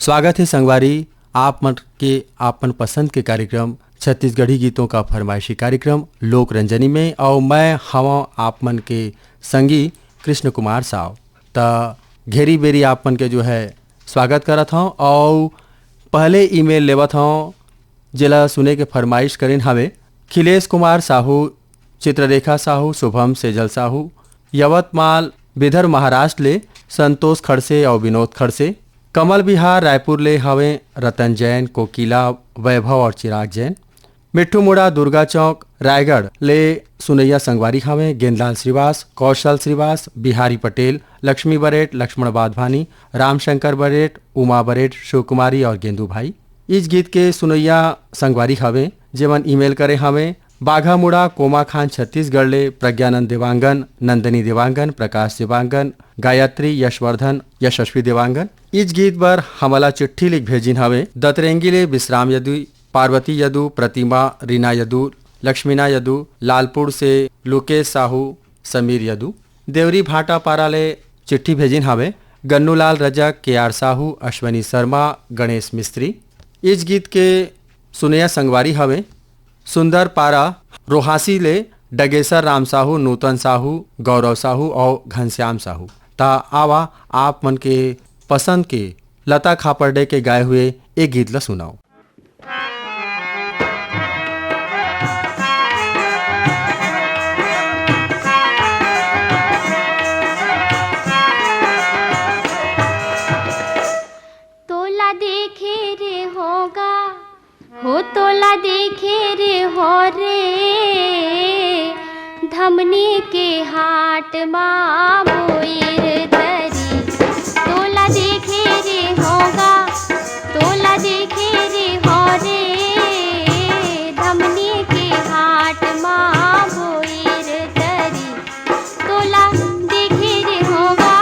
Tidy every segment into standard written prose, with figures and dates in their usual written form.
स्वागत है संगवारी आप मन के आपन पसंद के कार्यक्रम छत्तीसगढ़ी गीतों का फरमाइशी कार्यक्रम लोक रंजनी में। और मैं हवा आप मन के संगी कृष्ण कुमार साव त घेरी बेरी आप मन के जो है स्वागत करत हूँ। और पहले ईमेल लेवत हूँ जिला सुने के फरमाइश करें हवे खिलेश कुमार साहू, चित्ररेखा साहू, शुभम सेजल साहू, यवतमाल विदर्भ महाराष्ट्र ले संतोष खड़से और विनोद खड़से, कमल बिहार रायपुर ले हवे रतन जैन, कोकिला, वैभव और चिराग जैन, मिट्ठू मुड़ा दुर्गा चौक रायगढ़ ले सुनैया संगवारी हवे गेंदलाल श्रीवास, कौशल श्रीवास, बिहारी पटेल, लक्ष्मी बरेट, लक्ष्मण बाधवानी, रामशंकर बरेट, उमा बरेट, शिवकुमारी और गेंदू भाई। इस गीत के सुनैया संगवारी हवे जेमन ईमेल करे हवे बाघा मुड़ा कोमा खान छत्तीसगढ़ ले प्रज्ञानंद देवांगन, नंदनी देवांगन, प्रकाश देवांगन, गायत्री, यशवर्धन, यशस्वी देवांगन। इस गीत पर हमला चिट्ठी लिख भेजिन हवे दतरेंगी ले विश्राम यदु, पार्वती यदु, प्रतिमा, रीना यदु, लक्ष्मीना यदु, लालपुर से लोकेश साहू, समीर यदु। देवरी भाटा पारा ले चिट्ठी भेजिन हवे गन्नूलाल रजक, के.आर. साहू, अश्वनी शर्मा, गणेश मिस्त्री। इस गीत के सुनैया संगवारी हवे सुंदर पारा रोहासी ले डगेसर राम साहू, नूतन साहू, गौरव साहू और घनश्याम साहू। ता आवा आप मन के पसंद के लता खापर्डे के गाए हुए एक गीत ला सुनाओ। तोला देखे रे होगा हो, तोला देखे रे हो रे, धमनी के हाट माँ बोईर तरी। तोला देखे रे होगा, तोला देखे रे हो रे, धमनी के हाट माँ बोईर तरी। तोला देखे रे होगा।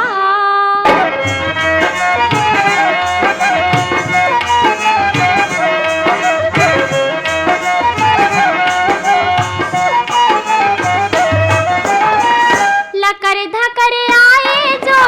लकर धकर आए जो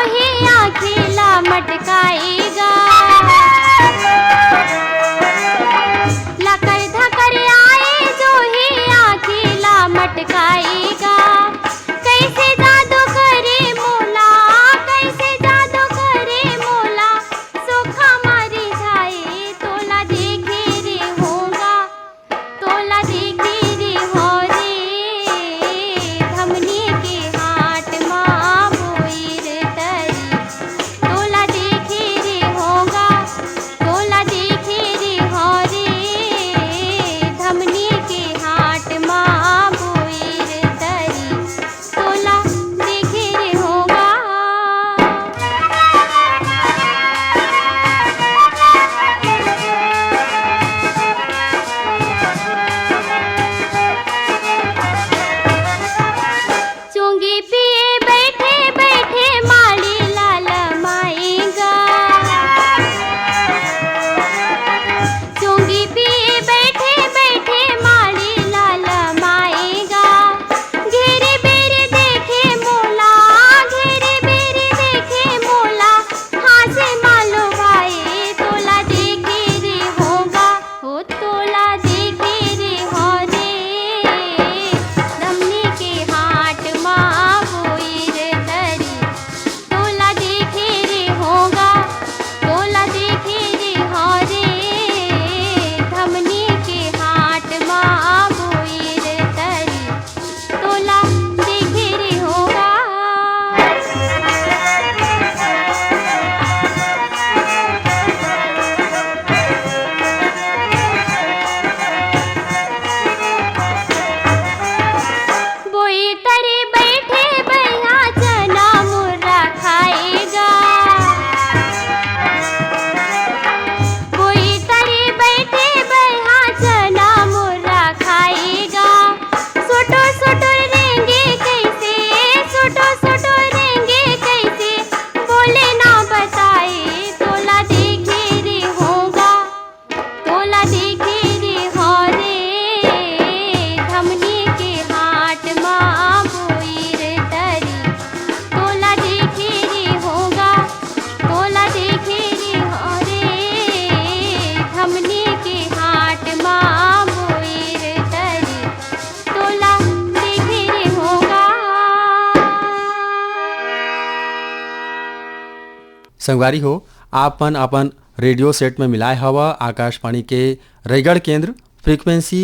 संगवारी हो आपन अपन रेडियो सेट में मिलाए हवा आकाशवाणी के रायगढ़ केंद्र फ्रीक्वेंसी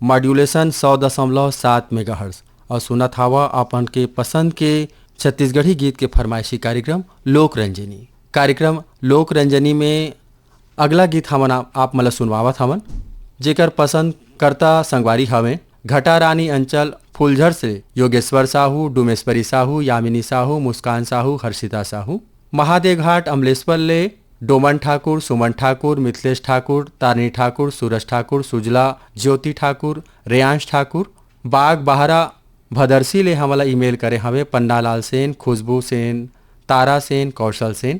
मॉड्यूलेशन 100.7 मेगाहर्ट्ज और सुनत हवा अपन के पसंद के छत्तीसगढ़ी गीत के फरमाइशी कार्यक्रम लोक रंजनी। कार्यक्रम लोक रंजनी में अगला गीत हमन आप मला सुनवावत हमन जेकर पसंद करता संगवारी हवे घटा रानी अंचल फूलझर से योगेश्वर साहू, डुमेश्वरी साहू, यामिनी साहू, मुस्कान साहू, हर्षिता साहू। महादेव घाट अमलेश्वर ले डोमन ठाकुर, सुमन ठाकुर, मिथिलेश ठाकुर, तारनी ठाकुर, सूरज ठाकुर, सुजला, ज्योति ठाकुर, रेयांश ठाकुर। बाग बहारा भदरसी ले हमला ईमेल करे हवे पन्नालाल सेन, खुशबू सेन, तारा सेन, कौशल सेन।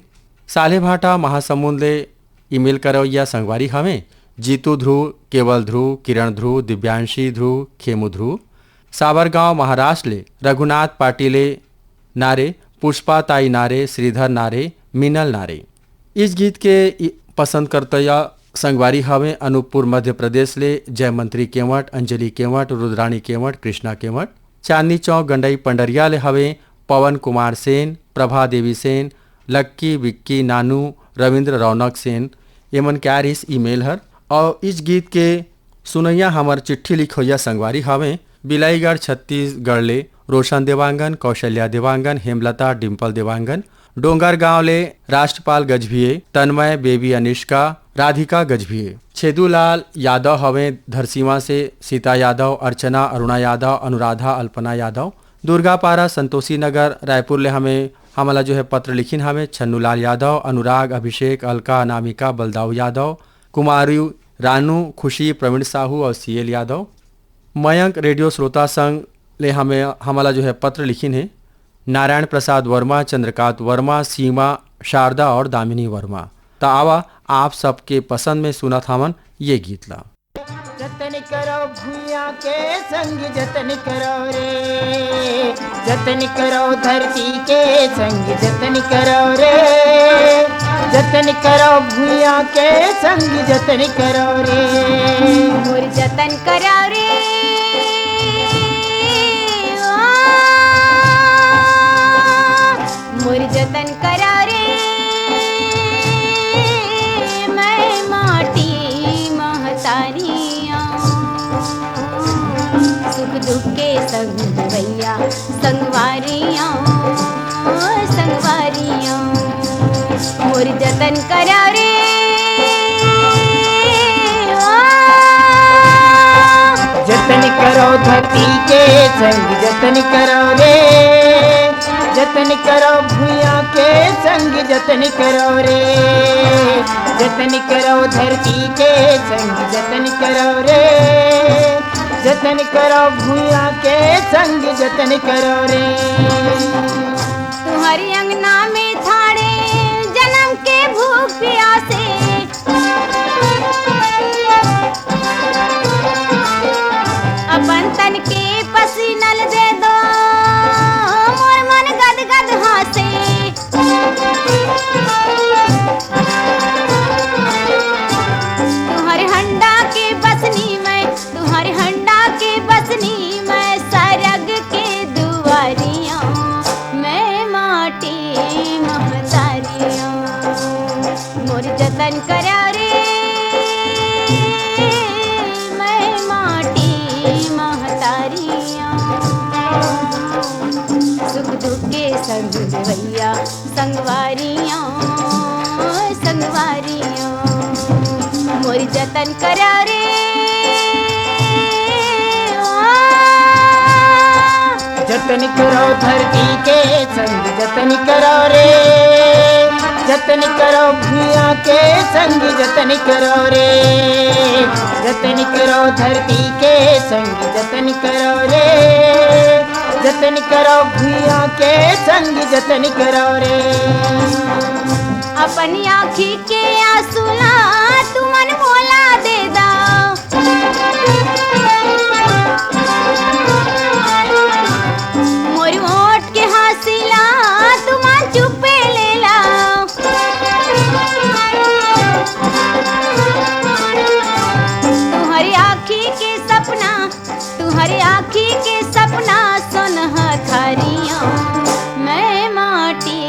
साले भाटा महासमुंद ले ईमेल करवैया संगवारी हवे जीतू ध्रुव, केवल ध्रुव, किरण ध्रुव, दिव्यांशी ध्रुव, खेमू ध्रुव। साबरगांव महाराष्ट्र ले रघुनाथ पाटिले नारे, पुष्पा ताई नारे, श्रीधर नारे, मीनल नारे। इस गीत के पसंद करतया संगवारी हवे अनूपपुर मध्य प्रदेश ले जयमंत्री केवट, अंजलि केवट, रुद्राणी केवट, कृष्णा केवट। चांदनी चौक गंडई पंडरिया ले हवे पवन कुमार सेन, प्रभा देवी सेन, लक्की, विक्की, नानू, रविंद्र रौनक सेन। एमन कैरिस ईमेल हर और इस गीत के सुनैया हमर चिट्ठी लिखोया संगवारी हवे बिलाईगढ़ छत्तीसगढ़ ले रोशन देवांगन, कौशल्या देवांगन, हेमलता, डिम्पल देवांगन। डोंगर गांव ले राष्ट्रपाल गजभिये, तन्मय, बेबी अनिष्का, राधिका गजभिये। छेदूलाल यादव हवे धरसीवा से, सीता यादव, अर्चना, अरुणा यादव, अनुराधा, अल्पना यादव। दुर्गापारा संतोषी नगर रायपुर ले हमें हमला जो है पत्र लिखिन हमें छन्नूलाल यादव, अनुराग, अभिषेक, अलका, अनामिका, बलदाऊ यादव, कुमारी, रानू, खुशी, प्रवीण साहू और सीएल यादव। मयंक रेडियो श्रोता संघ ले हमें हमला जो है पत्र लिखिन है नारायण प्रसाद वर्मा, चंद्रकांत वर्मा, सीमा, शारदा और दामिनी वर्मा। तो आवा आप सबके पसंद में सुनत हमन ये गीत ला। जतन करो भूया के संग जतन करो रे, जतन करो धरती के संग जतन करो रे, जतन करो भूया के संग जतन करो रे, मोर जतन करो रे मोर जतन करो रे, मैं माटी महतारियाँ सुख दुख के संग भैया संगवारियाँ संगवारियाँ मोर जतन करो रे जतन करो धरती के संग जतन करो रे, जतन करो भूया के संग जतन करो रे, जतन करो धरती के संग जतन करो रे, जतन करो भूया के संग जतन करो रे। तुम्हारी अंगना में थाड़े जन्म के भूख प्यासे अपन तन के पसीनल दे दो मोर मन गद गद हासे, तुम्हारे हंडा के बसनी में, तुम्हारे हंडा के बसनी में सरग के दुआरियाँ मैं माटी महतारियाँ मोर जतन करो रे, मैं माटी महतारियाँ सुख दुख के संग भैया संगवारियाँ संगवारियाँ मोर जतन करो रे जतन करो धरती के संग जतन करो रे, जतन करो भूया के संग जतन करो रे, जतन करो धरती के संग जतन करो रे, जतन करो भूया के संग जतन करो रे। अपनी आँखी के आंसुला तुमन मोला दे दा, मोर ओठ के हासिला तुमा चुपे ले ला, तुम्हारी आँखी के सपना, तुम्हारी आँखी के सपना सुनह थारियाँ मैं माटी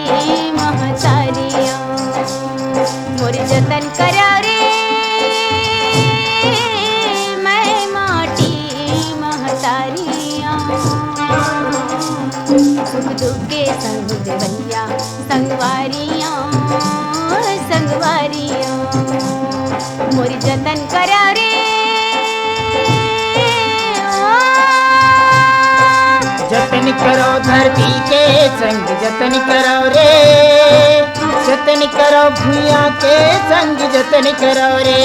महतारियाँ करो रे ओ। जतन करो धरती के संग जतन करो रे, जतन करो भूया के संग जतन करो रे,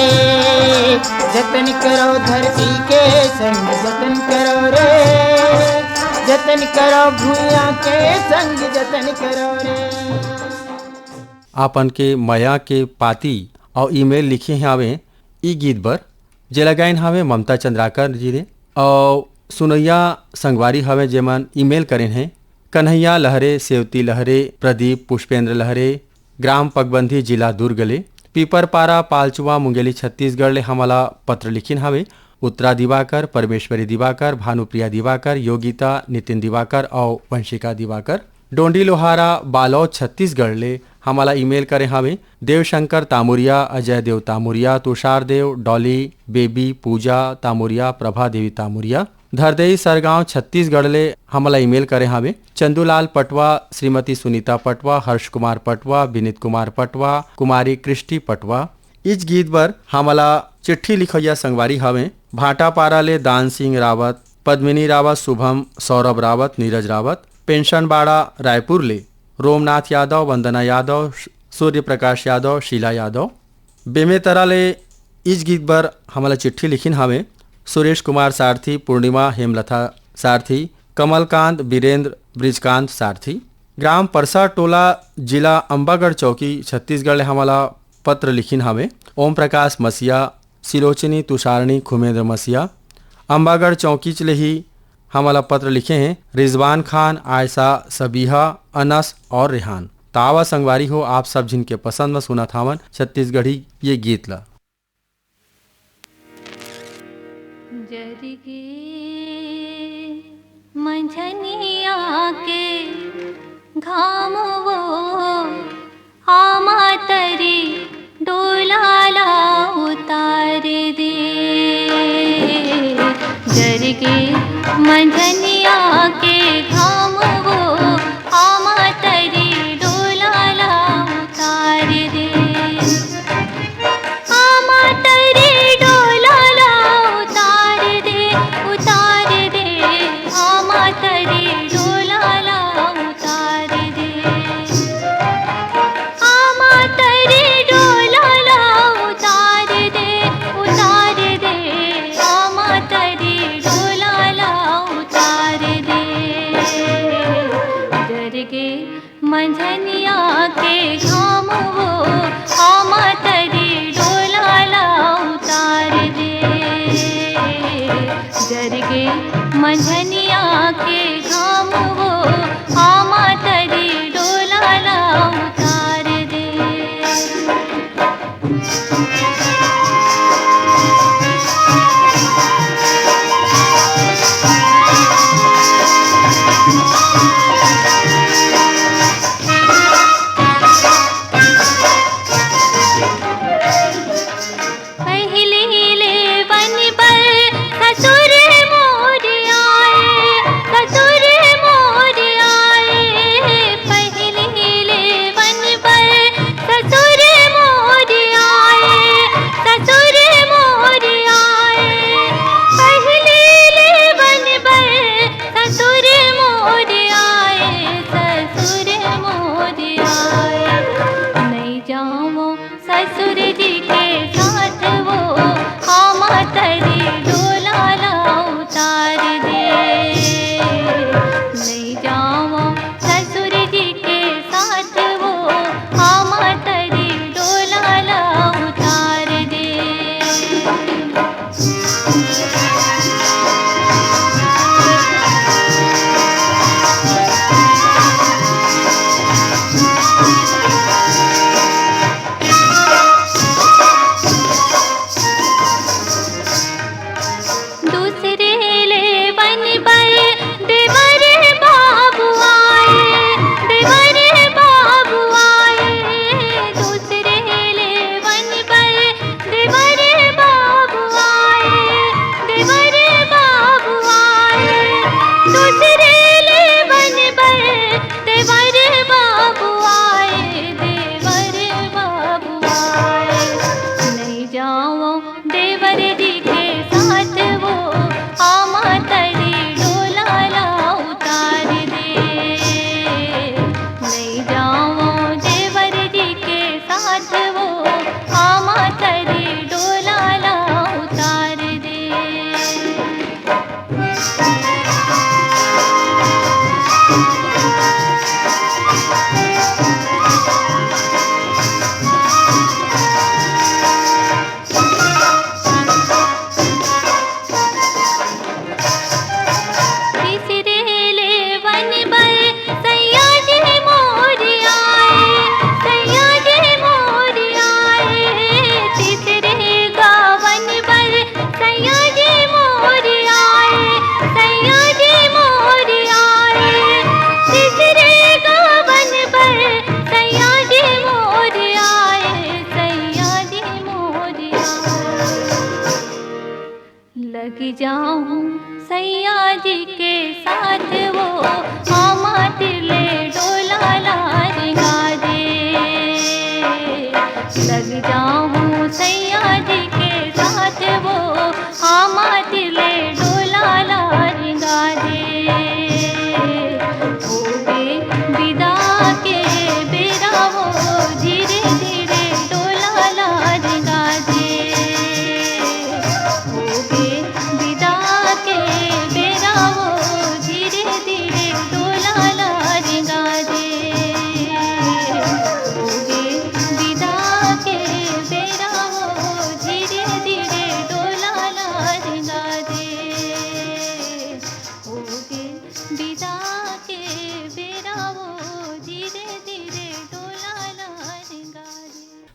जतन करो धरती के संग जतन करो रे, जतन करो भूया के संग जतन करो रे। आपन के मया के पाती और ईमेल लिखे हैं हवे ई गीत बर जे लगाइन हवे ममता चंद्राकर जी ने, और सुनैया संगवारी हवे जेमन ईमेल करें हैं कन्हैया लहरे, सेवती लहरे, प्रदीप पुष्पेंद्र लहरे, ग्राम पगबंधी, जिला दुर्ग ले, पीपरपारा, पालचुआ, मुंगेली, छत्तीसगढ़ ले हमला पत्र लिखिन हवे उत्तरा दिवाकर, परमेश्वरी दिवाकर, भानुप्रिया दिवाकर, योगिता, नितिन दिवाकर और वंशिका दिवाकर। डोंडी लोहारा, बालौद, छत्तीसगढ़ ले हमारा ईमेल करे हवे देवशंकर तामुरिया, अजय देव तामुरिया, तुषार देव, डॉली, बेबी, पूजा तामुरिया, प्रभा देवी तामुरिया। धरदेई सरगांव, छत्तीसगढ़ ले हमला ईमेल करे हवे चंदूलाल पटवा, श्रीमती सुनीता पटवा, हर्ष कुमार पटवा, विनीत कुमार पटवा, कुमारी कृष्टि पटवा। इस गीत बर हमला चिट्ठी लिखैया संगवारी हवे भाटापारा ले दान सिंह रावत, पद्मिनी रावत, शुभम, सौरभ रावत, नीरज रावत। पेंशन बाड़ा रायपुर ले रोमनाथ यादव, वंदना यादव, सूर्य प्रकाश यादव, शीला यादव। बेमेतरा ले इस गीत बर हमला चिट्ठी लिखिन हवे सुरेश कुमार सारथी, पूर्णिमा, हेमलता सारथी, कमलकांत, वीरेंद्र, ब्रिजकांत सारथी। ग्राम परसा टोला, जिला अंबागढ़ चौकी, छत्तीसगढ़ ले हमला पत्र लिखिन हवे ओम प्रकाश मसिया, सिलोचनी तुषारणी, खुमेंद्र मसिया। अंबागढ़ चौकी चले ही हमला पत्र लिखे हैं रिजवान खान, आयशा, सबीहा, अनस और रेहान। तावा संगवारी हो आप सब जिनके पसंद में सुना थावन छत्तीसगढ़ी ये गीत ला। जरगे मंझनिया के घाम वो आमा तरी डोलाला उतार दे, जरगे मंझनिया के घाम वो आमा तरी डोलाला उतार दे, आमा तरी डोलाला उतार दे, उतार दे, आमा तरी डोलाला उतार दे, आमा तरी डोलाला उतार दे, उतार दे, आमा तरी डोलाला उतार दे, जरगे मंझनिया के घाम वो आमा तरी डोलाला उतार दे, जरगे मंझनिया के घाम वो आमा तरी डोलाला उतार दे। पहले ले वन पर ससुर मोर आए, ससुर मोर लग जाऊं सैया जी के साथ वो आमाट ले डोला लारेगा दे। लग जाऊं सैया जी के साथ वो आमाट ले डोला लारेगा दे। होगे विदा के बेरा वो धीरे धीरे डोला लारेगा दे।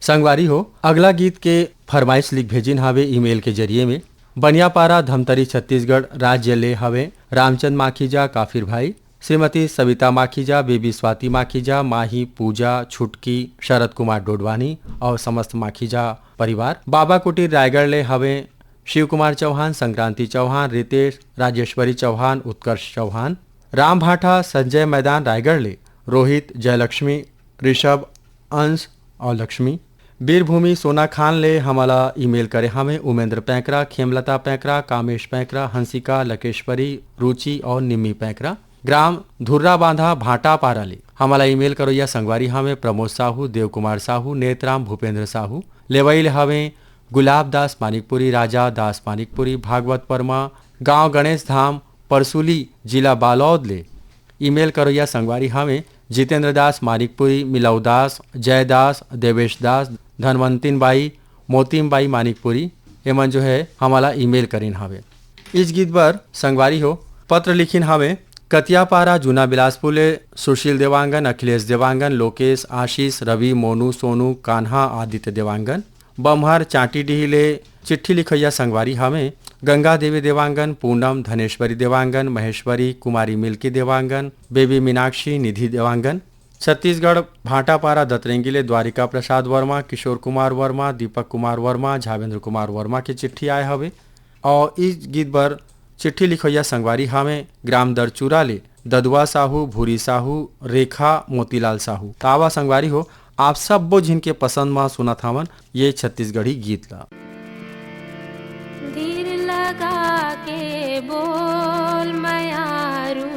संगवारी हो अगला गीत के फरमाइश लिख भेजिन हवे ईमेल के जरिए में। बनियापारा धमतरी छत्तीसगढ़ राज्य ले हवे रामचंद माखीजा, काफिर भाई, श्रीमती सविता माखीजा, बेबी स्वाति माखीजा, माही, पूजा, छुटकी, शरद कुमार डोडवानी और समस्त माखीजा परिवार। बाबा कुटीर रायगढ़ ले हवे शिव कुमार चौहान, संक्रांति चौहान, रितेश, राजेश्वरी चौहान, उत्कर्ष चौहान। राम भाठा संजय मैदान रायगढ़ ले रोहित, जयलक्ष्मी, ऋषभ, अंश और लक्ष्मी। वीरभूमि सोना खान ले हमला ईमेल करे हमें उमेंद्र पैंकरा, खेमलता पैंकरा, कामेश पैंकरा, हंसिका, लकेश्वरी, रुचि और निम्मी पैंकरा। ग्राम धुर्रा बांधा भाटा पारा ले हमला ईमेल करो या संगवारी हमें प्रमोद साहू, देव कुमार साहू, नेतराम भूपेंद्र साहू। लेवई हमें गुलाब दास मानिकपुरी, राजा दास मानिकपुरी, भागवत वर्मा, गांव गणेश धाम, परसुली, जिला बालौद ले ईमेल करो या संगवारी हमें जितेंद्र दास मानिकपुरी, मिलव दास, जयदास, देवेश दास, धनवंतिन बाई, मोतीम बाई मानिकपुरी। एमन जो है हमारा ईमेल करीन हवे। इस गीत पर संगवारी हो पत्र लिखिन हवे कतियापारा जूना बिलासपुर ले सुशील देवांगन, अखिलेश देवांगन, लोकेश, आशीष, रवि, मोनू, सोनू, कान्हा, आदित्य देवांगन। बमहर चांटीडीह ले चिट्ठी लिखैया संगवारी हमें गंगा देवी देवांगन, पूनम, धनेश्वरी देवांगन, महेश्वरी, कुमारी मिल्की देवांगन, बेबी मीनाक्षी, निधि देवांगन। छत्तीसगढ़ भाटापारा दतरेंगी ले द्वारिका प्रसाद वर्मा, किशोर कुमार वर्मा, दीपक कुमार वर्मा, झावेंद्र कुमार वर्मा की चिट्ठी आए हवे। और इस गीत पर चिट्ठी लिखैया संगवारी हमें ग्राम दरचूरा ले ददुआ साहू, भूरी साहू, रेखा, मोतीलाल साहू। तावा संगवारी हो आप सब वो जिनके पसंद में सुना थावन ये छत्तीसगढ़ी गीत ला। धीर लगा के बोल मयारू,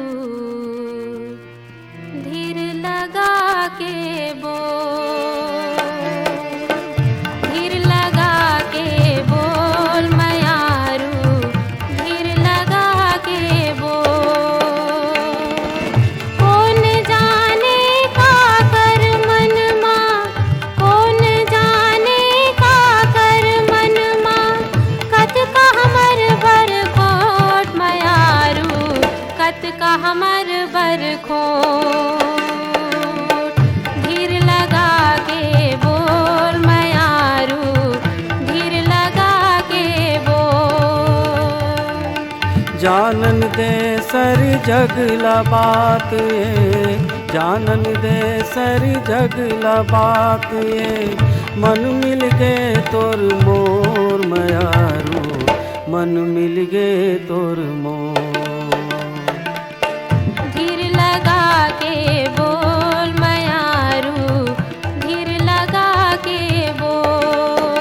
धीर लगा के बोल, धीर लगा के बोल मयारू, धीर लगा के बोल। कौन जाने का कर मन माँ, कौन जाने का कर मन माँ, कत का हमर बर खोट मयारू, कत का हमर बर खोट। धीर लगा के बोल मयारू, धीर लगा के बोल। जानन दे सर जगला बात ये, जानन दे सर जगला बात ये, मन मिल गे तोर मोर मयारू, मन मिल गे तोर मोर। धीर लगा के बोल मयारू, धीर लगा के बोल,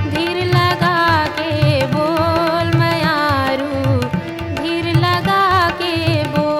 धीर लगा के बोल मयारू, धीर लगा के बोल।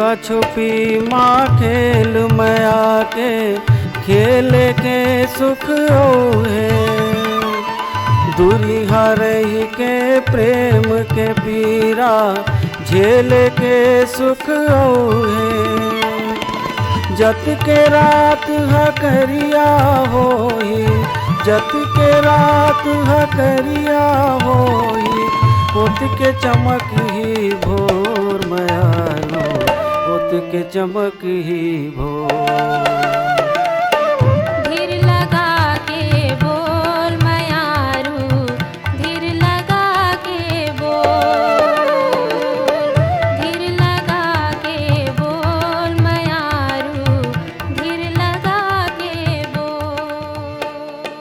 लुका छुपी माँ खेल माया के खेल के सुख है दूरी हरही के प्रेम के पीरा झेल के सुख है जत के रात हकरिया होई जत के रात हकरिया होई ओत के चमक ही भोर मयानो ओत के चमक ही भोर धीर लगा के बोल मयारू धीर लगा के बोल धीर लगा के बोल मयारू धीर लगा के बोल।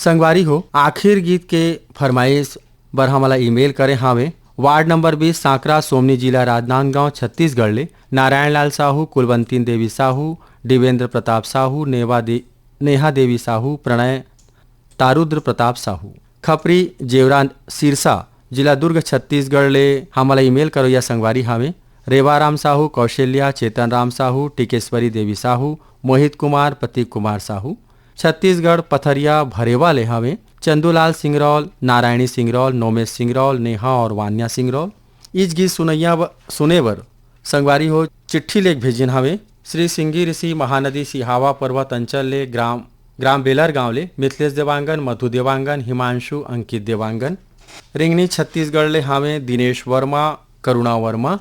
संगवारी हो आखिर गीत के फरमाइश बर हमला ईमेल करे हावे वार्ड नंबर 20 सांकरा सोमनी जिला राजनांदगांव छत्तीसगढ़ ले नारायण लाल साहू कुलवंती देवी साहू दिवेंद्र प्रताप साहू नेहा देवी साहू प्रणय तारुद्र प्रताप साहू खपरी जेवरा सिरसा जिला दुर्ग छत्तीसगढ़ ले हमला ईमेल करो या संगवारी हावे रेवाराम साहू कौशल्या चेतन राम साहू टिकेश्वरी देवी साहू मोहित कुमार प्रतीक कुमार साहू छत्तीसगढ़ पथरिया भरेवा ले हवे चंदूलाल सिंगरौल नारायणी सिंगरौल नोमेश सिंगरौल नेहा और वान्या सिंगरौल इस गीत सुने बर संगवारी हो चिट्ठी लेख भेजिन हवे श्री सिंगी ऋषि महानदी सिहावा पर्वत अंचल ले ग्राम बेलर गांव ले मिथिलेश देवांगन मधु देवांगन हिमांशु अंकित देवांगन रिंगनी छत्तीसगढ़ ले हवे दिनेश वर्मा करुणा वर्मा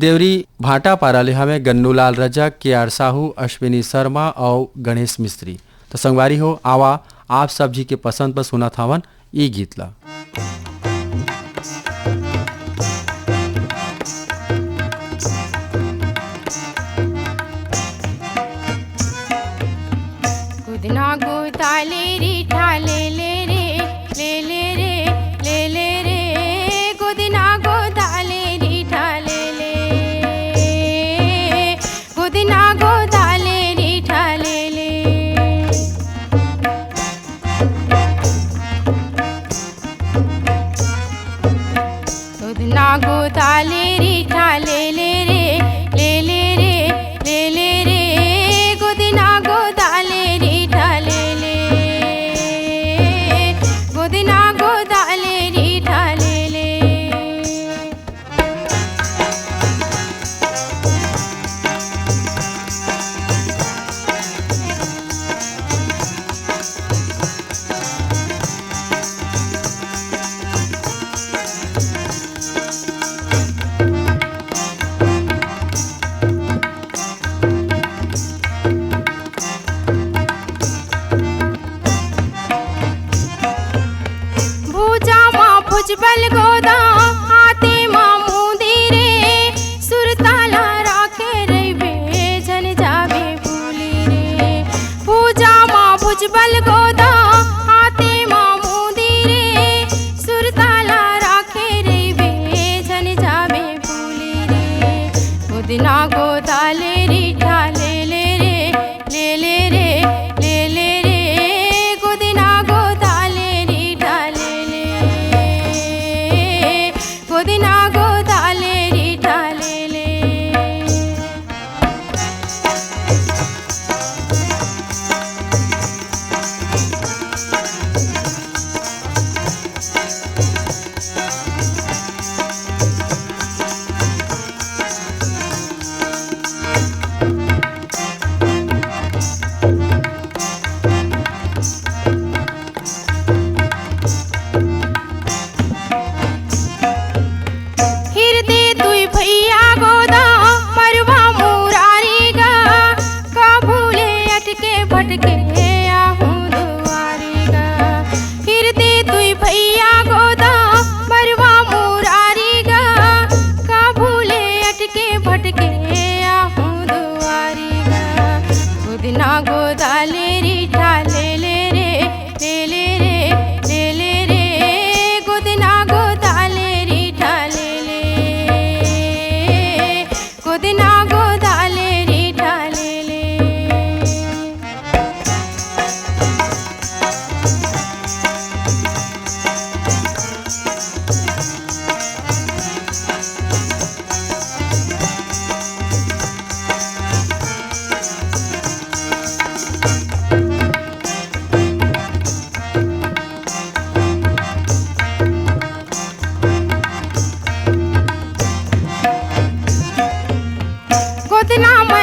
देवरी भाटापारा ले हवे गन्नूलाल रजक के आर साहू अश्विनी शर्मा और गणेश मिस्त्री। तो संगवारी हो आवा आप सब जी के पसंद पर सुना थावन ई गीत ला। गुदना गोताले रे ठाले ले रे ले ले रे ले ले रे गुदना गोताले रे ठाले ले गुदना गोताले रे ठाले ले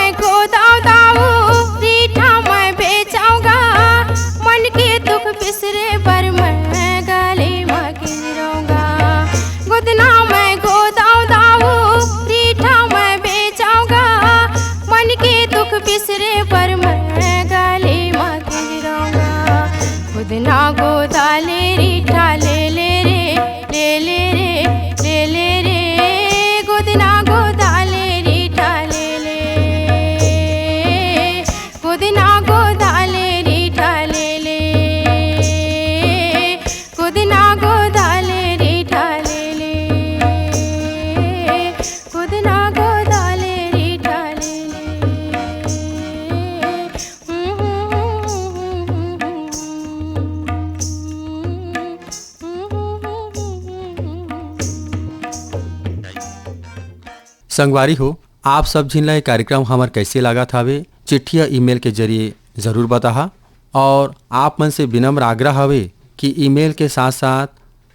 मैं गोदाव दाऊ रीठा मैं बेचाऊंगा मन के दुख बिसरे पर मैं गले में गिरऊंगा गोदना मैं गोदाव दाऊ रीठा मैं बेचाऊंगा मन के दुख बिसरे पर मैं गले में गिरऊंगा गोदना गोदाले रीठा ले ले रे ले ले रे ले ले रे गोदना गोदाले रीठा ले ले गोदना गोदाले रीठा ले ले गोदना गोदाले रीठा ले ले गोदना गोदाले रीठा ले संगवारी हो, आप सब जिन ला कार्यक्रम हमार कैसे लगा थावे चिट्ठी या ईमेल के जरिए ज़रूर बताहा। और आप मन से विनम्र आग्रह हवे कि ईमेल के साथ साथ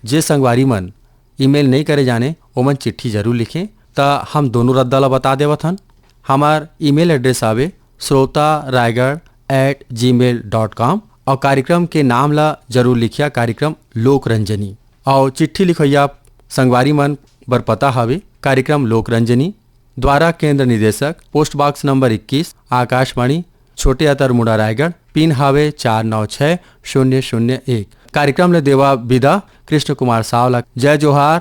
जे संगवारी मन ईमेल नहीं करे जाने ओमन चिट्ठी जरूर लिखें ता हम दोनों रद्दा ला बता देवत हन। हमार ईमेल एड्रेस आवे srotaraigarh@gmail.com और कार्यक्रम के नाम ला जरूर लिखिया कार्यक्रम लोक रंजनी। और चिट्ठी लिखिया संगवारी मन बर पता हवे कार्यक्रम लोक रंजनी द्वारा केंद्र निदेशक पोस्ट बॉक्स नंबर 21 आकाशवाणी छोटे अतरमुड़ा रायगढ़ पिन हावे 496001। कार्यक्रम ले देवा विदा कृष्ण कुमार सावला। जय जोहार।